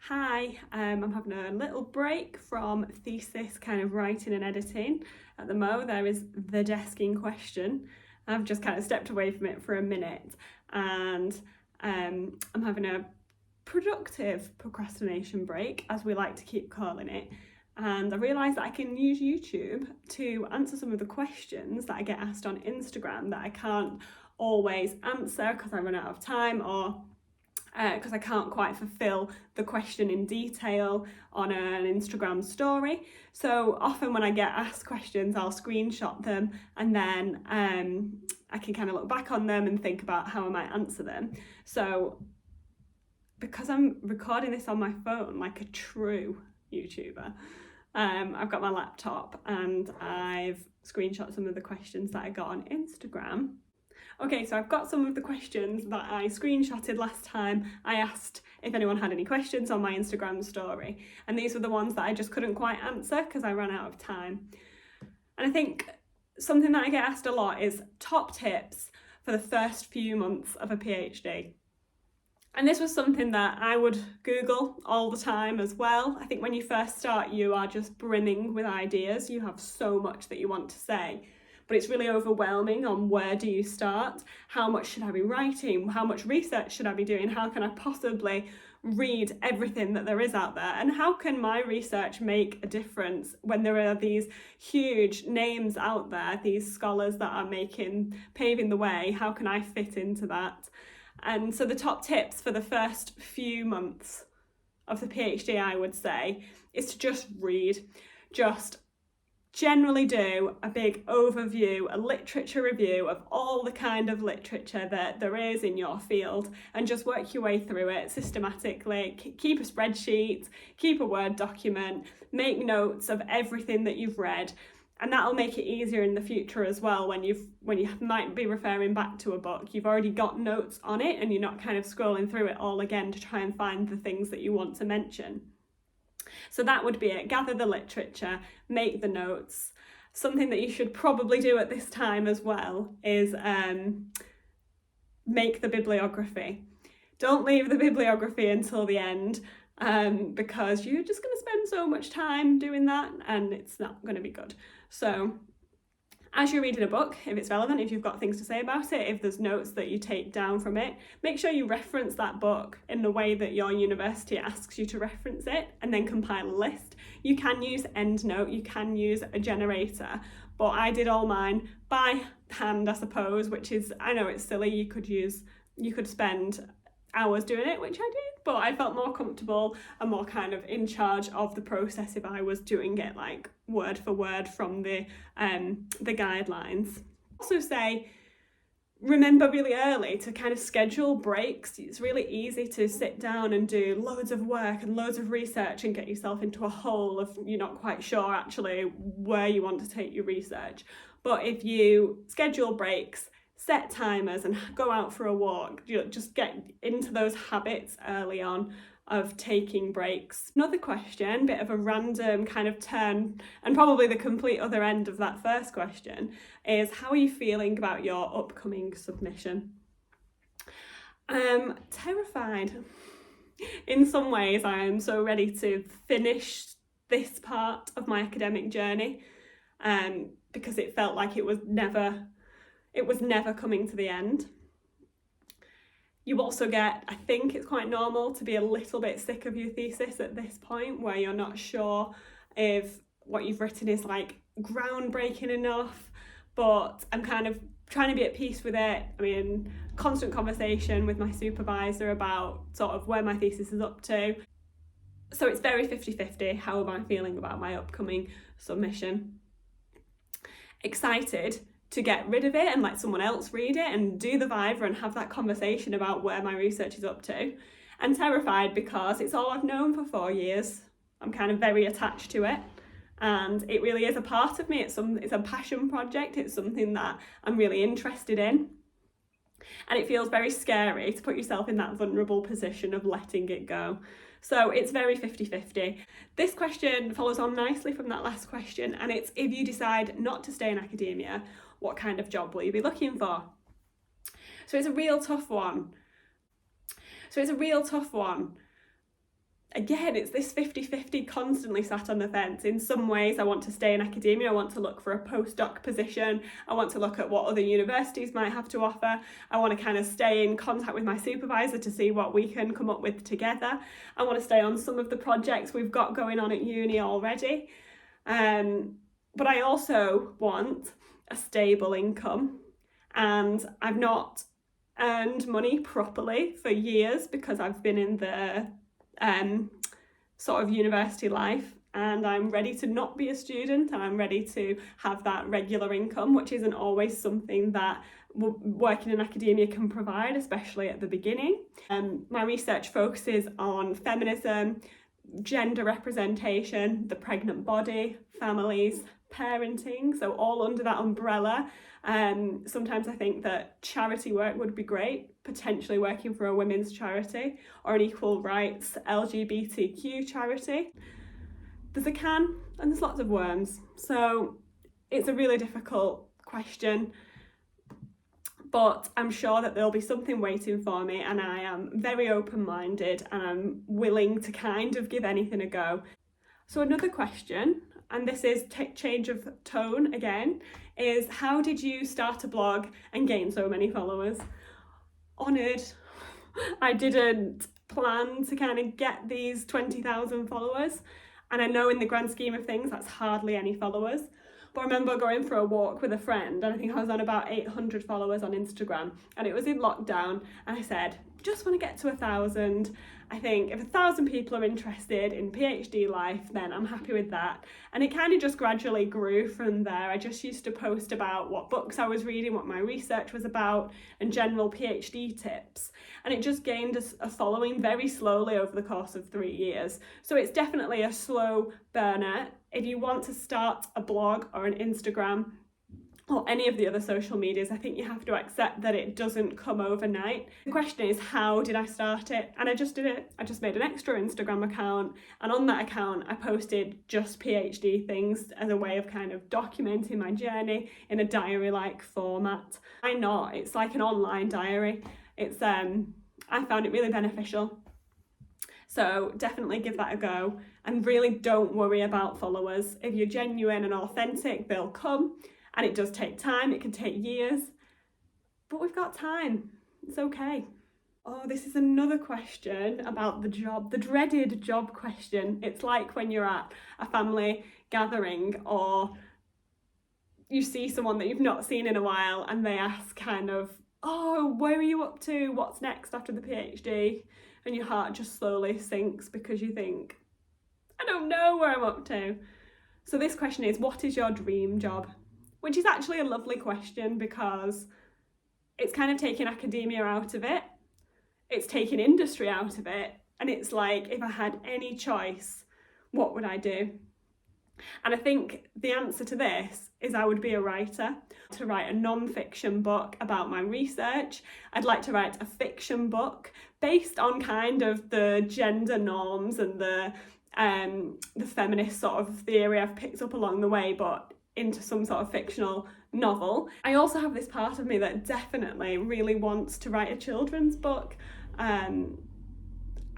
Hi, I'm having a little break from thesis kind of writing and editing. At the there is the desk in question. I've just kind of stepped away from it for a minute and I'm having a productive procrastination break, as we like to keep calling it. And I realised that I can use YouTube to answer some of the questions that I get asked on Instagram that I can't always answer because I run out of time or because I can't quite fulfill the question in detail on an Instagram story. So often when I get asked questions, I'll screenshot them and then I can kind of look back on them and think about how I might answer them. So because I'm recording this on my phone like a true YouTuber, I've got my laptop and I've screenshot some of the questions that I got on Instagram. Okay, so I've got some of the questions that I screenshotted last time. I asked if anyone had any questions on my Instagram story, and these were the ones that I just couldn't quite answer because I ran out of time. And I think something that I get asked a lot is top tips for the first few months of a PhD. And this was something that I would Google all the time as well. I think when you first start, you are just brimming with ideas. You have so much that you want to say, but it's really overwhelming on where do you start? How much should I be writing? How much research should I be doing? How can I possibly read everything that there is out there? And how can my research make a difference when there are these huge names out there, these scholars that are paving the way? How can I fit into that? And so the top tips for the first few months of the PhD, I would say, is to just read. Just generally do a big overview, a literature review of all the kind of literature that there is in your field and just work your way through it systematically. Keep a spreadsheet, keep a Word document, make notes of everything that you've read. And that'll make it easier in the future as well when you might be referring back to a book. You've already got notes on it and you're not kind of scrolling through it all again to try and find the things that you want to mention. So that would be it. Gather the literature, make the notes. Something that you should probably do at this time as well is make the bibliography. Don't leave the bibliography until the end because you're just going to spend so much time doing that and it's not going to be good. So as you're reading a book, if it's relevant, if you've got things to say about it, if there's notes that you take down from it, make sure you reference that book in the way that your university asks you to reference it and then compile a list. You can use EndNote, you can use a generator, but I did all mine by hand, I suppose, which is, I know it's silly, you could spend hours doing it, which I did, but I felt more comfortable and more kind of in charge of the process if I was doing it like word for word from the guidelines. Also say, remember really early to kind of schedule breaks. It's really easy to sit down and do loads of work and loads of research and get yourself into a hole of you're not quite sure actually where you want to take your research. But if you schedule breaks, set timers and go out for a walk, just get into those habits early on of taking breaks. Another question, bit of a random kind of turn and probably the complete other end of that first question, is how are you feeling about your upcoming submission? I'm terrified. In some ways, I am so ready to finish this part of my academic journey because it felt like it was never coming to the end. You also get, I think it's quite normal to be a little bit sick of your thesis at this point where you're not sure if what you've written is like groundbreaking enough, but I'm kind of trying to be at peace with it. I mean, constant conversation with my supervisor about sort of where my thesis is up to. So it's very 50-50. How am I feeling about my upcoming submission? Excited to get rid of it and let someone else read it and do the Viva and have that conversation about where my research is up to. And terrified because it's all I've known for 4 years. I'm kind of very attached to it and it really is a part of me. It's a passion project. It's something that I'm really interested in. And it feels very scary to put yourself in that vulnerable position of letting it go. So it's very 50-50. This question follows on nicely from that last question, and it's if you decide not to stay in academia, what kind of job will you be looking for? So it's a real tough one. again, it's this 50-50, constantly sat on the fence. In some ways, I want to stay in academia. I want to look for a postdoc position. I want to look at what other universities might have to offer. I want to kind of stay in contact with my supervisor to see what we can come up with together. I want to stay on some of the projects we've got going on at uni already. But I also want a stable income, and I've not earned money properly for years because I've been in the sort of university life, and I'm ready to not be a student, and I'm ready to have that regular income, which isn't always something that working in academia can provide, especially at the beginning. My research focuses on feminism, gender representation, the pregnant body, families, parenting, so all under that umbrella. Sometimes I think that charity work would be great, potentially working for a women's charity or an equal rights LGBTQ charity. There's a can and there's lots of worms, so it's a really difficult question, but I'm sure that there'll be something waiting for me, and I am very open-minded and I'm willing to kind of give anything a go. So another question, and this is change of tone again, is how did you start a blog and gain so many followers? Honoured. I didn't plan to kind of get these 20,000 followers, and I know in the grand scheme of things that's hardly any followers. But I remember going for a walk with a friend, and I think I was on about 800 followers on Instagram, and it was in lockdown, and I said, just want to get to 1,000. I think if 1,000 people are interested in PhD life, then I'm happy with that. And it kind of just gradually grew from there. I just used to post about what books I was reading, what my research was about, and general PhD tips. And it just gained a following very slowly over the course of 3 years. So it's definitely a slow burner. If you want to start a blog or an Instagram or any of the other social medias, I think you have to accept that it doesn't come overnight. The question is, how did I start it? And I just did it. I just made an extra Instagram account, and on that account I posted just PhD things as a way of kind of documenting my journey in a diary-like format. Why not? It's like an online diary. It's I found it really beneficial. So definitely give that a go, and really don't worry about followers. If you're genuine and authentic, they'll come. And it does take time, it can take years, but we've got time, it's okay. Oh, this is another question about the job, the dreaded job question. It's like when you're at a family gathering or you see someone that you've not seen in a while and they ask kind of, oh, where are you up to? What's next after the PhD? And your heart just slowly sinks because you think, I don't know where I'm up to. So this question is, what is your dream job? Which is actually a lovely question because it's kind of taking academia out of it, it's taking industry out of it, and it's like, if I had any choice, what would I do? And I think the answer to this is I would be a writer. To write a non-fiction book about my research. I'd like to write a fiction book based on kind of the gender norms and the feminist sort of theory I've picked up along the way, but into some sort of fictional novel. I also have this part of me that definitely really wants to write a children's book.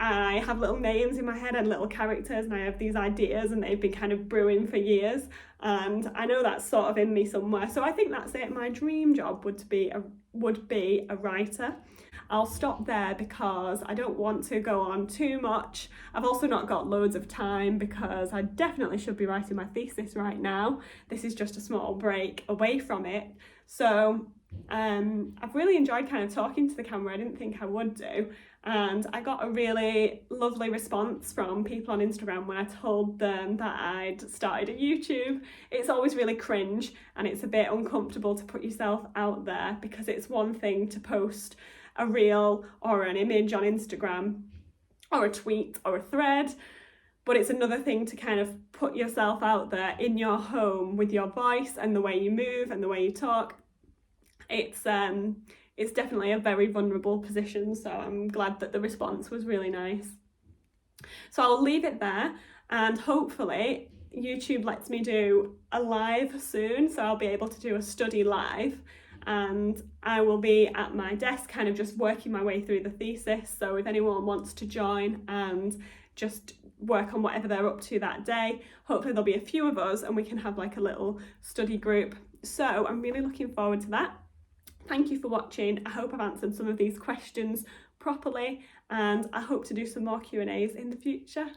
I have little names in my head and little characters, and I have these ideas and they've been kind of brewing for years, and I know that's sort of in me somewhere. So I think that's it. My dream job would be a writer. I'll stop there because I don't want to go on too much. I've also not got loads of time because I definitely should be writing my thesis right now. This is just a small break away from it. So I've really enjoyed kind of talking to the camera. I didn't think I would do. And I got a really lovely response from people on Instagram when I told them that I'd started a YouTube. It's always really cringe and it's a bit uncomfortable to put yourself out there, because it's one thing to post a reel or an image on Instagram or a tweet or a thread, but it's another thing to kind of put yourself out there in your home with your voice and the way you move and the way you talk. It's definitely a very vulnerable position, so I'm glad that the response was really nice. So I'll leave it there, and hopefully YouTube lets me do a live soon, so I'll be able to do a study live, and I will be at my desk kind of just working my way through the thesis. So if anyone wants to join and just work on whatever they're up to that day. Hopefully there'll be a few of us and we can have like a little study group. So I'm really looking forward to that. Thank you for watching. I hope I've answered some of these questions properly, and I hope to do some more Q&As in the future.